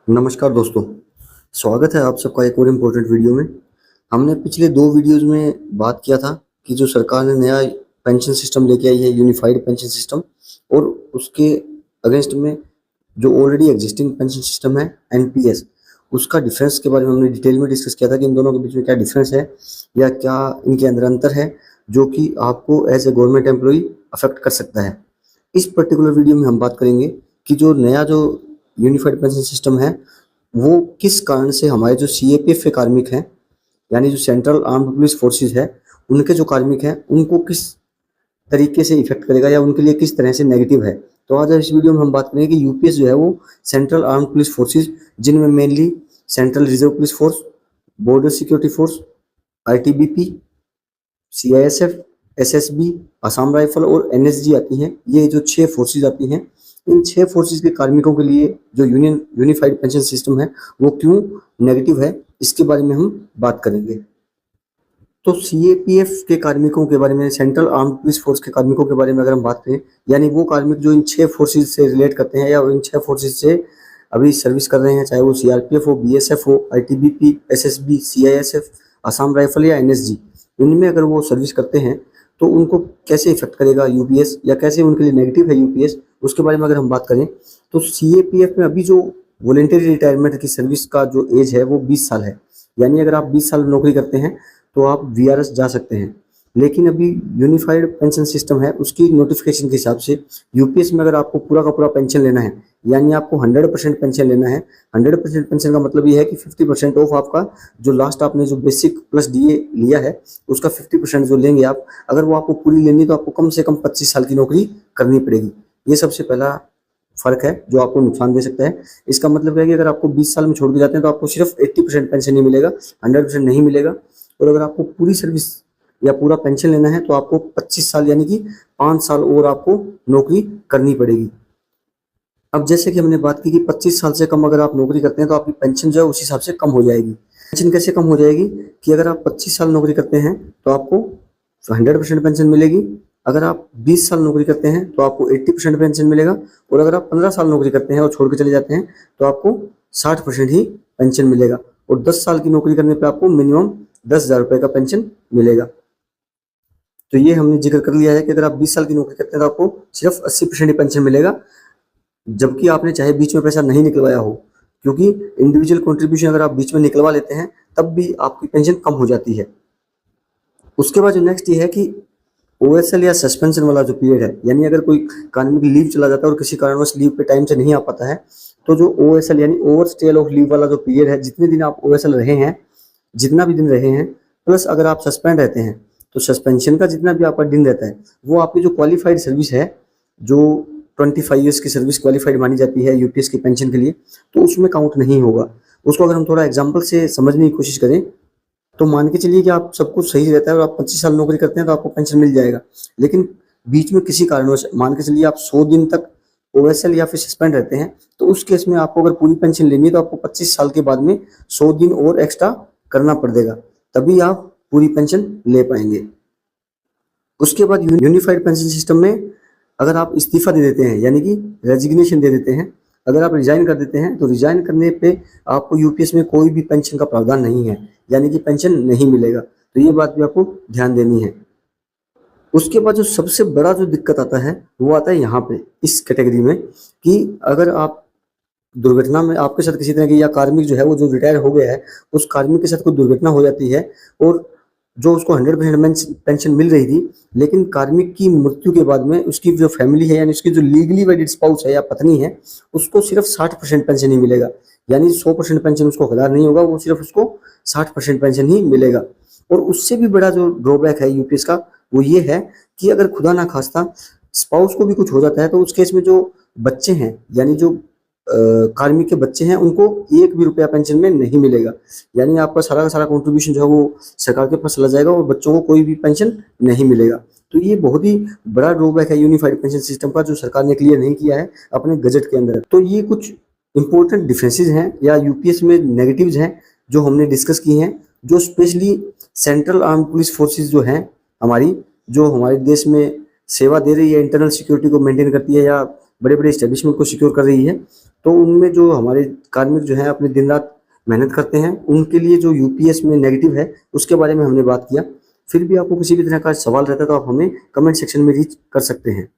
नमस्कार दोस्तों, स्वागत है आप सबका एक और इम्पोर्टेंट वीडियो में। हमने पिछले 2 वीडियोज़ में बात किया था कि जो सरकार ने नया पेंशन सिस्टम लेके आई है, यूनिफाइड पेंशन सिस्टम, और उसके अगेंस्ट में जो ऑलरेडी एग्जिस्टिंग पेंशन सिस्टम है एनपीएस, उसका डिफरेंस के बारे में हमने डिटेल में डिस्कस किया था कि इन दोनों के बीच में क्या डिफरेंस है या क्या इनके अंदर अंतर है, जो कि आपको as a government employee affect कर सकता है। इस पर्टिकुलर वीडियो में हम बात करेंगे कि जो यूनिफाइड पेंशन सिस्टम है, वो किस कारण से हमारे जो सीएपीएफ के कार्मिक हैं, यानी जो सेंट्रल आर्म्ड पुलिस फोर्सेस है, उनके जो कार्मिक हैं उनको किस तरीके से इफेक्ट करेगा या उनके लिए किस तरह से नेगेटिव है। तो आज इस वीडियो में हम बात करेंगे कि यूपीएस जो है वो सेंट्रल आर्म्ड पुलिस फोर्सेस, जिनमें mainly central reserve police force, border security force, ITBP, CISF, SSB, Assam rifle और एनएसजी आती हैं। ये जो 6 फोर्सेस आती हैं, इन 6 फोर्सेस के कार्मिकों के लिए जो यूनिफाइड पेंशन सिस्टम है वो क्यों नेगेटिव है, इसके बारे में हम बात करेंगे। तो सीएपीएफ के कार्मिकों के बारे में, सेंट्रल आर्म्ड पुलिस फोर्स के कार्मिकों के बारे में अगर हम बात करें, यानी वो कार्मिक जो इन 6 फोर्सेस से रिलेट करते हैं या इन 6 फोर्सेस से अभी सर्विस कर रहे हैं, चाहे वो सीआरपीएफ हो, बीएसएफ हो, ITBP, SSB, CISF, Assam rifle या एनएसजी, इनमें अगर वो सर्विस करते हैं तो उनको कैसे इफेक्ट करेगा यूपीएस, या कैसे उनके लिए नेगेटिव है यूपीएस, उसके बारे में अगर हम बात करें तो सीएपीएफ में अभी जो वॉलेंटरी रिटायरमेंट की सर्विस का जो एज है वो 20 साल है। यानी अगर आप 20 साल नौकरी करते हैं तो आप वीआरएस जा सकते हैं। लेकिन अभी यूनिफाइड पेंशन सिस्टम है, उसकी नोटिफिकेशन के हिसाब से यूपीएस में अगर आपको पूरा का पूरा पेंशन लेना है, यानी आपको 100% पेंशन लेना है। 100% पेंशन का मतलब ये है कि 50% ऑफ आपका जो लास्ट आपने जो बेसिक प्लस डीए लिया है उसका 50% जो लेंगे आप, अगर वो आपको पूरी लेनी है तो आपको कम से कम 25 साल की नौकरी करनी पड़ेगी। ये सबसे पहला फर्क है जो आपको नुकसान दे सकता है। इसका मतलब है कि अगर आपको 20 साल में छोड़ के जाते हैं तो आपको सिर्फ 80% पेंशन ही मिलेगा, 100% नहीं मिलेगा। और अगर आपको पूरी सर्विस या पूरा पेंशन लेना है तो आपको 25 साल यानी कि 5 साल और आपको नौकरी करनी पड़ेगी। अब जैसे कि हमने बात की कि 25 साल से कम अगर आप नौकरी करते हैं तो आपकी पेंशन जो है उस हिसाब से कम हो जाएगी। पेंशन कैसे कम हो जाएगी कि अगर आप 25 साल नौकरी करते हैं तो आपको 100% पेंशन मिलेगी। अगर आप 20 साल नौकरी करते हैं तो आपको 80% पेंशन मिलेगा। और अगर आप 15 साल नौकरी करते हैं और छोड़ के चले जाते हैं तो आपको 60% ही पेंशन मिलेगा। और 10 साल की नौकरी करने पर आपको मिनिमम 10,000 रुपये का पेंशन मिलेगा। तो ये हमने जिक्र कर लिया है कि अगर आप 20 साल की नौकरी करते हैं तो आपको सिर्फ 80% ही पेंशन मिलेगा, जबकि आपने चाहे बीच में पैसा नहीं निकलवाया हो, क्योंकि इंडिविजुअल कंट्रीब्यूशन अगर आप बीच में निकलवा लेते हैं तब भी आपकी पेंशन कम हो जाती है। उसके बाद जो नेक्स्ट ये है कि ओएसएल या सस्पेंशन वाला जो पीरियड है, यानी अगर कोई कार्मिक लीव चला जाता है और किसी कारणवश लीव पे टाइम से नहीं आ पाता है, तो जो ओएसएल यानी ओवर स्टे ऑफ लीव वाला जो पीरियड है, जितने दिन आप ओएसएल रहे हैं, जितना भी दिन रहे हैं, प्लस अगर आप सस्पेंड रहते हैं तो सस्पेंशन का जितना भी आपका दिन रहता है वो आपकी जो क्वालिफाइड सर्विस है, जो 25 ईयर्स की सर्विस क्वालिफाइड मानी जाती है यूपीएस की पेंशन के लिए, तो उसमें काउंट नहीं होगा। उसको अगर हम थोड़ा एग्जाम्पल से समझने की कोशिश करें तो मान के चलिए कि आप सब कुछ सही रहता है और आप 25 साल नौकरी करते हैं तो आपको पेंशन मिल जाएगा। लेकिन बीच में किसी कारणवश मान के चलिए आप 100 दिन तक ओएसएल या फिर सस्पेंड रहते हैं, तो उस केस में आपको अगर पूरी पेंशन लेनी है तो आपको 25 साल के बाद में 100 दिन और एक्स्ट्रा करना पड़ेगा, तभी आप पूरी पेंशन ले पाएंगे। उसके बाद यूनिफाइड पेंशन सिस्टम में अगर आप इस्तीफा दे देते हैं, यानी कि रेजिग्नेशन दे देते हैं, अगर आप रिजाइन कर देते हैं तो रिजाइन करने पे आपको यूपीएस में कोई भी पेंशन का प्रावधान नहीं है, यानी कि पेंशन नहीं मिलेगा। तो ये बात भी आपको ध्यान देनी है। उसके बाद जो सबसे बड़ा जो दिक्कत आता है वो आता है यहाँ पे इस कैटेगरी में, कि अगर आप दुर्घटना में आपके साथ किसी तरह की, या कार्मिक जो है वो जो रिटायर हो गया है उस कार्मिक के साथ कोई दुर्घटना हो जाती है और जो उसको 100% पेंशन मिल रही थी, लेकिन कार्मिक की मृत्यु के बाद में उसकी जो फैमिली है, यानी उसकी जो लीगली वेडिड स्पाउस है या पत्नी है, उसको सिर्फ 60% पेंशन ही मिलेगा। यानी 100% पेंशन उसको हकदार नहीं होगा, वो सिर्फ उसको 60% पेंशन ही मिलेगा। और उससे भी बड़ा जो ड्रॉबैक है यूपीएस का वो ये है कि अगर खुदा ना खास्ता स्पाउस को भी कुछ हो जाता है तो उस केस में जो बच्चे हैं, यानी जो कार्मिक के बच्चे हैं, उनको 1 भी रुपया पेंशन में नहीं मिलेगा। यानी आपका सारा का सारा कंट्रीब्यूशन जो है वो सरकार के पास चला जाएगा और बच्चों को कोई भी पेंशन नहीं मिलेगा। तो ये बहुत ही बड़ा ड्रॉबैक है यूनिफाइड पेंशन सिस्टम का, जो सरकार ने क्लियर नहीं किया है अपने गजट के अंदर। तो ये कुछ इंपॉर्टेंट डिफरेंसेस हैं या यूपीएस में नेगेटिव्स हैं जो हमने डिस्कस की हैं, जो specially central arm police forces जो हैं हमारी, जो हमारे देश में सेवा दे रही है, इंटरनल सिक्योरिटी को मेंटेन करती है या बड़े बड़े स्टैब्लिशमेंट को सिक्योर कर रही है, तो उनमें जो हमारे कार्मिक जो है अपने दिन रात मेहनत करते हैं, उनके लिए जो यूपीएस में नेगेटिव है उसके बारे में हमने बात किया। फिर भी आपको किसी भी तरह का सवाल रहता है तो आप हमें कमेंट सेक्शन में रीच कर सकते हैं।